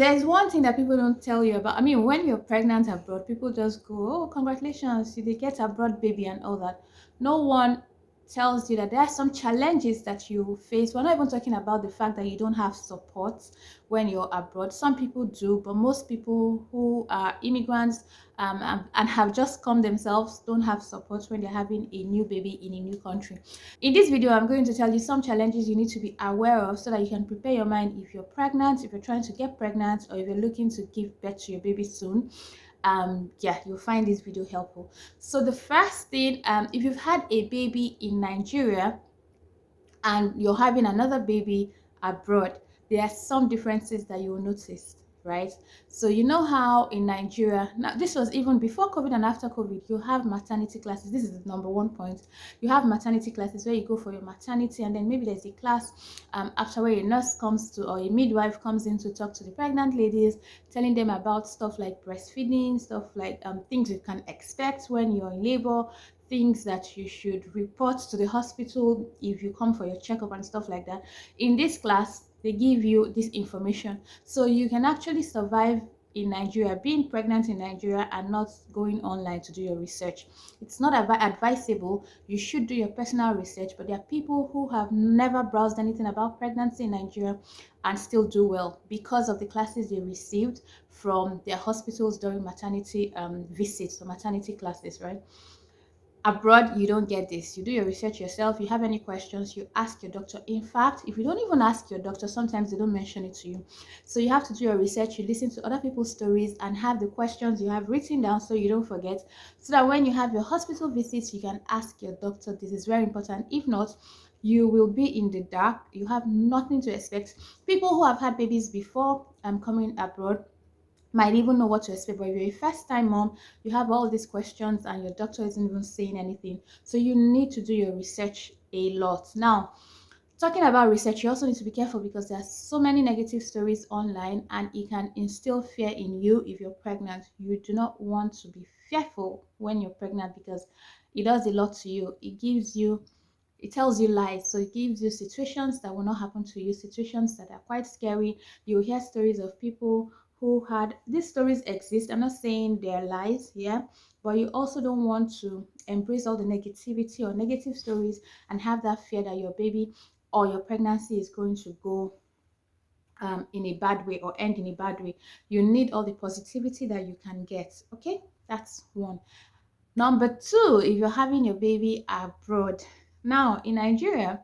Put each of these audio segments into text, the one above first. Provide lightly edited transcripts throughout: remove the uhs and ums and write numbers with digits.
there's one thing that people don't tell you about. I mean, when you're pregnant abroad, people just go, "Oh, congratulations, you did get abroad baby," and all that. No one tells you that there are some challenges that you face. We're not even talking about the fact that you don't have support when you're abroad. Some people do, but most people who are immigrants and have just come themselves don't have support when they're having a new baby in a new country. In this video, I'm going to tell you some challenges you need to be aware of so that you can prepare your mind if you're pregnant, if you're trying to get pregnant, or if you're looking to give birth to your baby soon. Yeah, you'll find this video helpful. So the first thing, if you've had a baby in Nigeria and you're having another baby abroad, there are some differences that you will notice, right? So you know how in Nigeria, now this was even before COVID and after COVID, you have maternity classes. This is the number one point. You have maternity classes where you go for your maternity, and then maybe there's a class after where a nurse comes to, or a midwife comes in to talk to the pregnant ladies, telling them about stuff like breastfeeding, stuff like things you can expect when you're in labor, things that you should report to the hospital if you come for your checkup and stuff like that. In this class, they give you this information so you can actually survive in Nigeria, being pregnant in Nigeria and not going online to do your research. It's not advisable. You should do your personal research, but there are people who have never browsed anything about pregnancy in Nigeria and still do well because of the classes they received from their hospitals during maternity visits or maternity classes, right? Abroad, you don't get this. You do your research yourself. You have any questions, you ask your doctor. In fact, if you don't even ask your doctor, sometimes they don't mention it to you. So you have to do your research, you listen to other people's stories and have the questions you have written down so you don't forget, so that when you have your hospital visits, you can ask your doctor. This is very important. If not, you will be in the dark. You have nothing to expect. People who have had babies before coming abroad might even know what to expect, but if you're a first time mom, you have all these questions and your doctor isn't even saying anything. So you need to do your research a lot. Now, talking about research, you also need to be careful because there are so many negative stories online and it can instill fear in you if you're pregnant. You do not want to be fearful when you're pregnant because it does a lot to you. It tells you lies. So it gives you situations that will not happen to you, situations that are quite scary. You'll hear stories of people who had these stories exist. I'm not saying they're lies, yeah, but you also don't want to embrace all the negativity or negative stories and have that fear that your baby or your pregnancy is going to go in a bad way or end in a bad way. You need all the positivity that you can get. Okay, that's one. Number two, if you're having your baby abroad, now in Nigeria,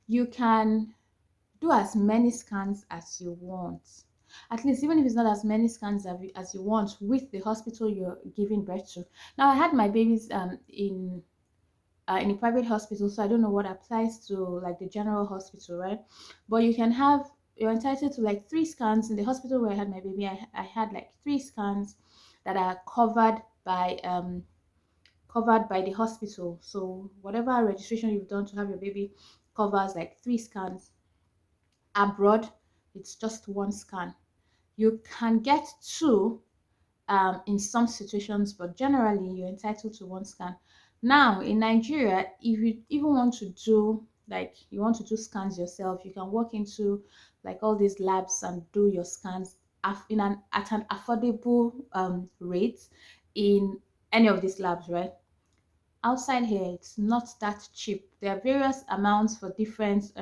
you can do as many scans as you want. At least, even if it's not as many scans as you want with the hospital you're giving birth to. Now, I had my babies in a private hospital, so I don't know what applies to like the general hospital, right? But you're entitled to like 3 scans in the hospital where I had my baby. I had like 3 scans that are covered by the hospital. So whatever registration you've done to have your baby covers like 3 scans. Abroad, it's just 1 scan. You can get two in some situations, but generally you're entitled to 1 scan. Now in Nigeria, if you even want to do like you want to do scans yourself, you can walk into like all these labs and do your scans at an affordable rate in any of these labs, right? Outside here, it's not that cheap. There are various amounts for different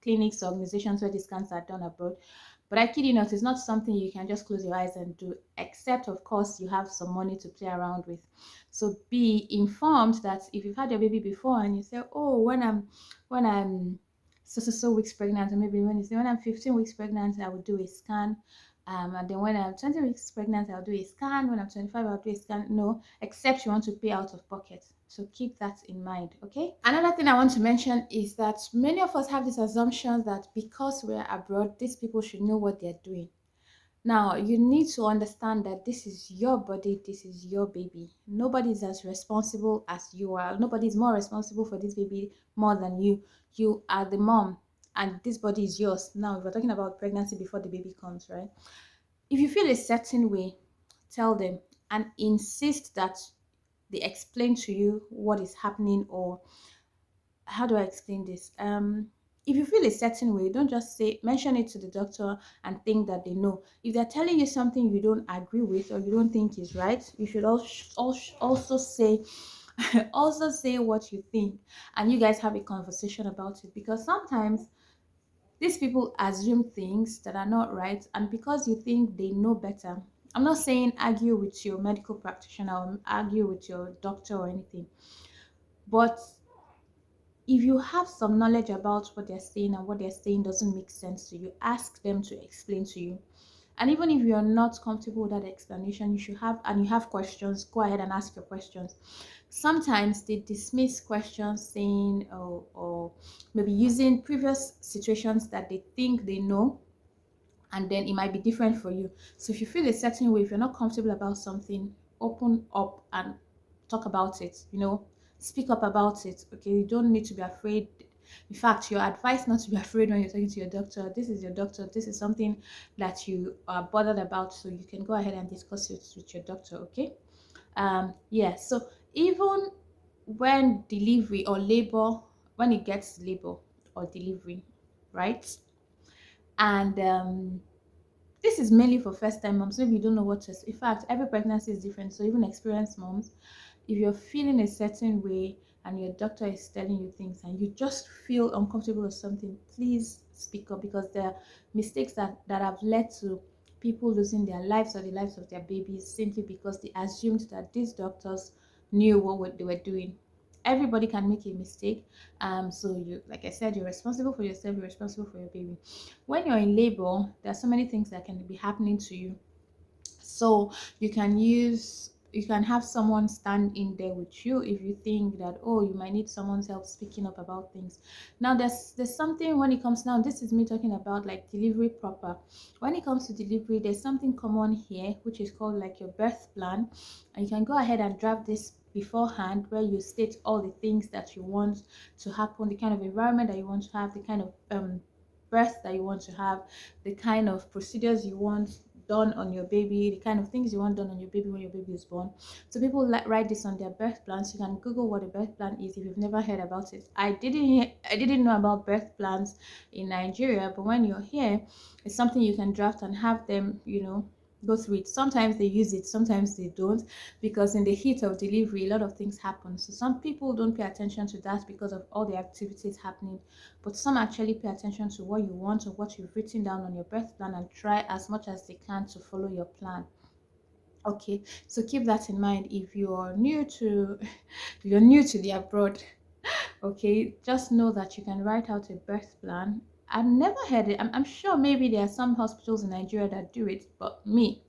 clinics, organizations where these scans are done abroad. But I kid you not, it's not something you can just close your eyes and do, except of course you have some money to play around with. So be informed that if you've had your baby before and you say, oh, when I'm so weeks pregnant, or maybe when you say when I'm 15 weeks pregnant, I will do a scan. And then when I'm 20 weeks pregnant, I'll do a scan. When I'm 25, I'll do a scan. No, except you want to pay out of pocket. So keep that in mind, okay? Another thing I want to mention is that many of us have this assumption that because we're abroad, these people should know what they're doing. Now, you need to understand that this is your body, this is your baby. Nobody is as responsible as you are. Nobody is more responsible for this baby more than you. You are the mom, and this body is yours. Now, we're talking about pregnancy before the baby comes, right? If you feel a certain way, tell them and insist that they explain to you what is happening, or how do I explain this? if you feel a certain way, don't just say mention it to the doctor and think that they know. If they're telling you something you don't agree with or you don't think is right, you should also say also say what you think, and you guys have a conversation about it, because sometimes these people assume things that are not right, and because you think they know better. I'm not saying argue with your medical practitioner or argue with your doctor or anything, but if you have some knowledge about what they're saying and what they're saying doesn't make sense to you, ask them to explain to you. And even if you're not comfortable with that explanation, you should have, and you have questions, go ahead and ask your questions. Sometimes they dismiss questions saying, or maybe using previous situations that they think they know, and then it might be different for you. So if you feel a certain way, if you're not comfortable about something, open up and talk about it, speak up about it. Okay, you don't need to be afraid. In fact, your advice not to be afraid when you're talking to your doctor. This is your doctor, this is something that you are bothered about, so you can go ahead and discuss it with your doctor. Okay. Yeah, so even when delivery or labor, when it gets labor or delivery, right? And this is mainly for first time moms. Maybe you don't know what to. In fact, every pregnancy is different. So even experienced moms, if you're feeling a certain way and your doctor is telling you things and you just feel uncomfortable or something, please speak up, because there are mistakes that have led to people losing their lives or the lives of their babies simply because they assumed that these doctors knew what they were doing. Everybody can make a mistake. So you, like I said, you're responsible for yourself, you're responsible for your baby. When you're in labor, there are so many things that can be happening to you. So you can have someone stand in there with you if you think that, oh, you might need someone's help speaking up about things. Now there's something when it comes, now this is me talking about like delivery proper. When it comes to delivery, there's something common here which is called like your birth plan, and you can go ahead and draft this beforehand, where you state all the things that you want to happen, the kind of environment that you want to have, the kind of birth that you want to have, the kind of procedures you want done on your baby, the kind of things you want done on your baby when your baby is born. So people write this on their birth plans. You can Google what a birth plan is if you've never heard about it. I didn't know about birth plans in Nigeria, but when you're here, it's something you can draft and have them, go through it. Sometimes they use it, sometimes they don't, because in the heat of delivery, a lot of things happen. So some people don't pay attention to that because of all the activities happening, but some actually pay attention to what you want or what you've written down on your birth plan and try as much as they can to follow your plan. Okay, so keep that in mind if you're new to if you're new to the abroad. Okay, just know that you can write out a birth plan. I've never heard it. I'm sure maybe there are some hospitals in Nigeria that do it, but me,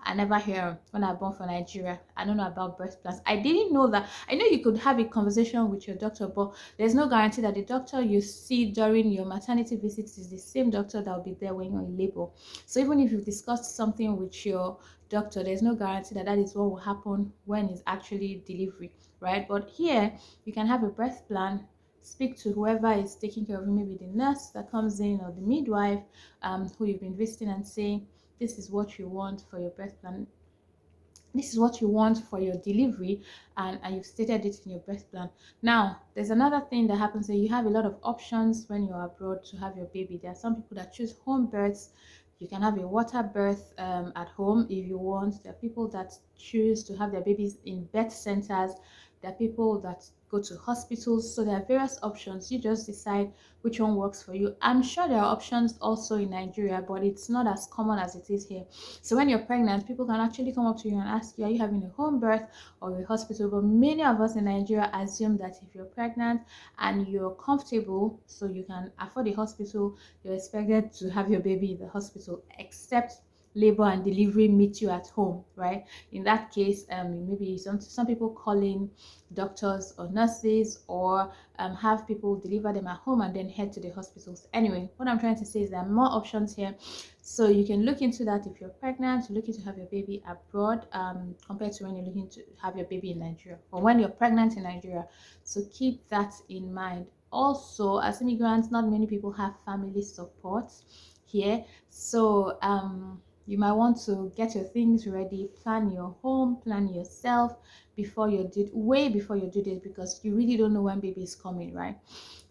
I never hear when I born for Nigeria. I don't know about birth plans. I didn't know that. I know you could have a conversation with your doctor, but there's no guarantee that the doctor you see during your maternity visits is the same doctor that will be there when you're in labor. So even if you've discussed something with your doctor, there's no guarantee that that is what will happen when it's actually delivery, right? But here, you can have a birth plan, speak to whoever is taking care of you, maybe the nurse that comes in or the midwife who you've been visiting, and say, this is what you want for your birth plan, this is what you want for your delivery, and you've stated it in your birth plan. Now there's another thing that happens, that you have a lot of options when you're abroad to have your baby. There are some people that choose home births. You can have a water birth at home if you want. There are people that choose to have their babies in birth centers. There are people that go to hospitals. So there are various options. You just decide which one works for you. I'm sure there are options also in Nigeria, but it's not as common as it is here. So when you're pregnant, people can actually come up to you and ask you, are you having a home birth or a hospital? But many of us in Nigeria assume that if you're pregnant and you're comfortable, so you can afford a hospital, you're expected to have your baby in the hospital, except labor and delivery meet you at home, right? In that case, maybe some people call in doctors or nurses, or have people deliver them at home and then head to the hospitals. Anyway, what I'm trying to say is there are more options here, so you can look into that if you're pregnant, you're looking to have your baby abroad, compared to when you're looking to have your baby in Nigeria, or when you're pregnant in Nigeria. So keep that in mind. Also, as immigrants, not many people have family support here, so you might want to get your things ready, plan your home, plan yourself before you did way before you do this, because you really don't know when baby is coming, right?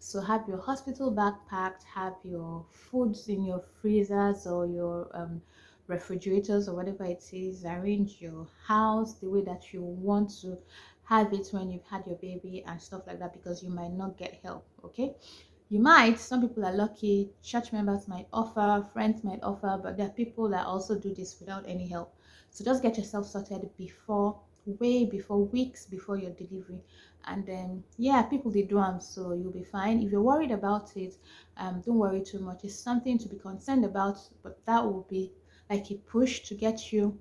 So have your hospital bag packed, have your foods in your freezers or your refrigerators or whatever it is. Arrange your house the way that you want to have it when you've had your baby and stuff like that, because you might not get help. Okay, you might, some people are lucky, church members might offer, friends might offer, but there are people that also do this without any help. So just get yourself sorted before, way before, weeks before your delivery. And then yeah, people they do them, so you'll be fine. If you're worried about it, don't worry too much. It's something to be concerned about, but that will be like a push to get you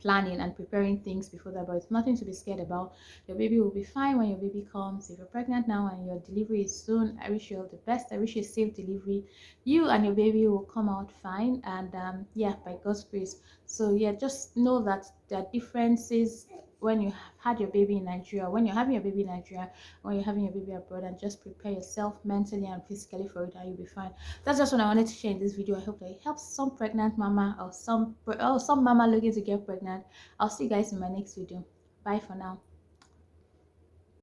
planning and preparing things before that, but it's nothing to be scared about. Your baby will be fine when your baby comes. If you're pregnant now and your delivery is soon, I wish you all the best. I wish you a safe delivery. You and your baby will come out fine, and yeah, by God's grace. So yeah, just know that there are differences when you have had your baby in Nigeria, when you're having your baby in Nigeria, when you're having your baby abroad, and just prepare yourself mentally and physically for it, and you'll be fine. That's just what I wanted to share in this video. I hope that it helps some pregnant mama or some mama looking to get pregnant. I'll see you guys in my next video. Bye for now.